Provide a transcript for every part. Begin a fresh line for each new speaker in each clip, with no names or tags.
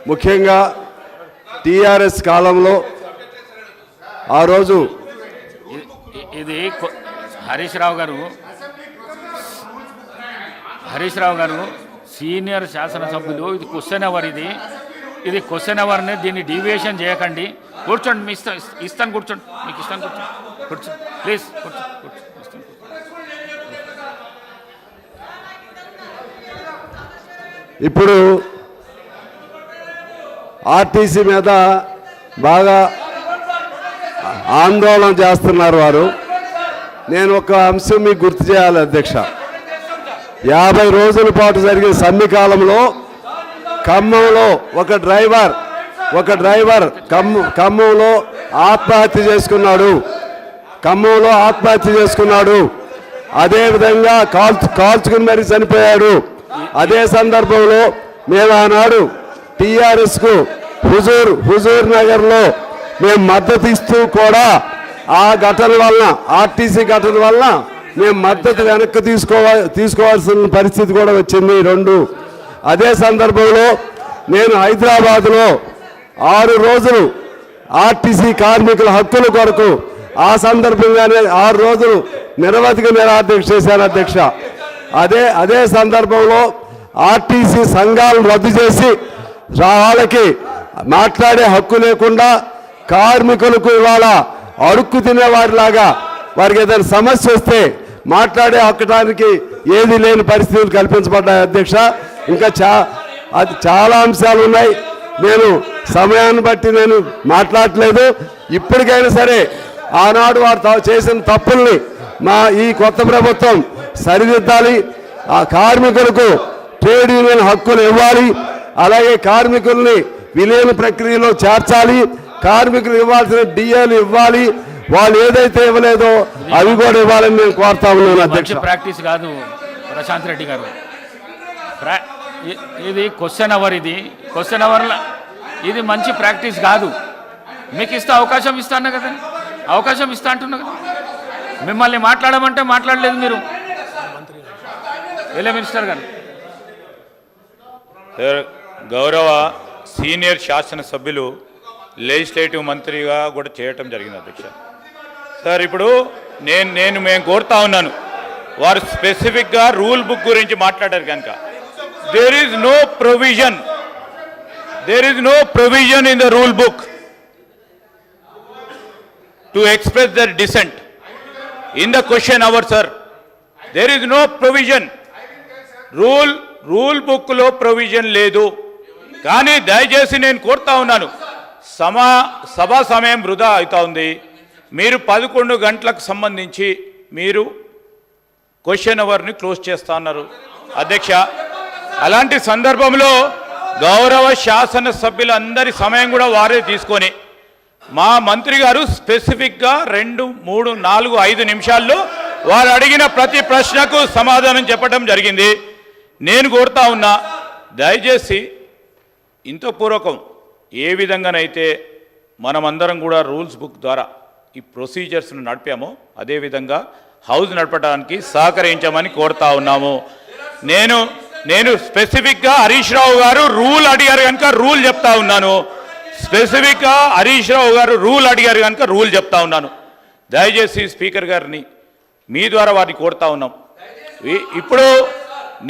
ముఖ్యంగా టీఆర్ఎస్ కాలంలో ఆ రోజు
ఇది హరీష్ రావు గారు సీనియర్ శాసనసభ్యులు. ఇది క్వశ్చన్ అవర్. ఇది క్వశ్చన్ అవర్ని దీన్ని డీవియేషన్ చేయకండి. కూర్చోండి, మీ ఇస్తాను కూర్చోండి, మీకు ఇస్తాను కూర్చోండి ప్లీజ్ కూర్చోండి.
ఇప్పుడు ఆర్టీసీ మీద బాగా ఆందోళన చేస్తున్నారు వారు. నేను ఒక అంశం మీకు గుర్తు చేయాలి అధ్యక్ష. 50 రోజుల పాటు జరిగిన సమ్మె కాలంలో ఖమ్మంలో ఒక డ్రైవర్ ఖమ్మంలో ఆత్మహత్య చేసుకున్నాడు. అదేవిధంగా కాల్చుకుని మరి చనిపోయాడు. అదే సందర్భంలో మేము ఆనాడు టీఆర్ఎస్కు హుజూర్ నగర్లో మేము మద్దతు ఇస్తూ కూడా ఆ ఘటన వలన, ఆర్టీసీ ఘటన వలన మేము మద్దతు వెనక్కి తీసుకోవాల్సిన పరిస్థితి కూడా వచ్చింది. 2 అదే సందర్భంలో నేను హైదరాబాద్లో 6 రోజులు ఆర్టీసీ కార్మికుల హక్కుల కొరకు ఆ సందర్భంగానే 6 రోజులు నిరవధిక నిరాదీక్ష చేశాను అధ్యక్ష. అదే సందర్భంలో ఆర్టీసీ సంఘాలను రద్దు చేసి వాళ్ళకి మాట్లాడే హక్కు లేకుండా కార్మికులకు ఇవాళ అడుక్కు తినేవారిలాగా వారికి ఏదైనా సమస్య వస్తే మాట్లాడే హక్కడానికి ఏది లేని పరిస్థితులు కల్పించబడ్డాయి అధ్యక్ష. ఇంకా చాలా అంశాలు ఉన్నాయి. నేను సమయాన్ని బట్టి నేను మాట్లాడట్లేదు. ఇప్పటికైనా సరే ఆనాడు వారు చేసిన తప్పుల్ని ఈ కొత్త ప్రభుత్వం సరిదిద్దాలి. ఆ కార్మికులకు ట్రేడ్ యూనియన్ హక్కులు ఇవ్వాలి. అలాగే కార్మికుల్ని విలీన ప్రక్రియలో చేర్చాలి. కార్మికులు ఇవ్వాల్సిన డిఏలు ఇవ్వాలి. వాళ్ళు ఏదైతే ఇవ్వలేదో అవి కూడా ఇవ్వాలని నేను కోరుతా ఉన్నాను అధ్యక్ష.
ప్రాక్టీస్ కాదు ప్రశాంత్ రెడ్డి గారు. ఇది క్వశ్చన్ అవర్. క్వశ్చన్ అవర్లో ఇది మంచి ప్రాక్టీస్ కాదు. మీకు అవకాశం ఇస్తాను కదా, అవకాశం ఇస్తా అంటున్నా కదా. మిమ్మల్ని మాట్లాడమంటే మాట్లాడలేదు మీరు. మినిస్టర్ గారు,
గౌరవ సీనియర్ శాసనసభ్యులు లెజిస్లేటివ్ మంత్రిగా కూడా చేయటం జరిగింది అధ్యక్ష. సార్ ఇప్పుడు మేము కోరుతా ఉన్నాను, వారు స్పెసిఫిక్గా రూల్ బుక్ గురించి మాట్లాడారు కనుక there is no provision in the rule book to express their dissent in the question hour, sir. There is no provision. Rule బుక్లో ప్రొవిజన్ లేదు. కానీ దయచేసి నేను కోరుతా ఉన్నాను, సభా సమయం వృధా అవుతా ఉంది. మీరు 11 గంటలకు సంబంధించి మీరు క్వశ్చన్ అవర్ని క్లోజ్ చేస్తా ఉన్నారు అధ్యక్ష. అలాంటి సందర్భంలో గౌరవ శాసనసభ్యులందరి సమయం కూడా వారే తీసుకొని మా మంత్రి గారు స్పెసిఫిక్గా 2, 3, 4, 5 నిమిషాల్లో వారు అడిగిన ప్రతి ప్రశ్నకు సమాధానం చెప్పడం జరిగింది. నేను కోరుతా ఉన్నా, దయచేసి ఇంతపూర్వకం ఏ విధంగానైతే మనమందరం కూడా రూల్స్ బుక్ ద్వారా ఈ ప్రొసీజర్స్ను నడిపామో అదేవిధంగా హౌస్ నడపడానికి సహకరించమని కోరుతా ఉన్నాము. నేను స్పెసిఫిక్గా హరీష్ రావు గారు రూల్ అడిగారు కనుక రూల్ చెప్తా ఉన్నాను. స్పెసిఫిక్గా హరీష్ రావు గారు రూల్ అడిగారు కనుక రూల్ చెప్తా ఉన్నాను. దయచేసి స్పీకర్ గారిని మీ ద్వారా వారిని కోరుతా ఉన్నాం. ఇప్పుడు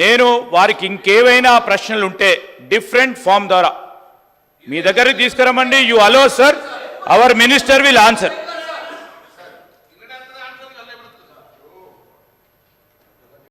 నేను వారికి ఇంకేవైనా ప్రశ్నలు ఉంటే డిఫరెంట్ ఫామ్ ద్వారా మీ దగ్గరికి తీసుకురమ్మండి. You allow sir, our minister will answer.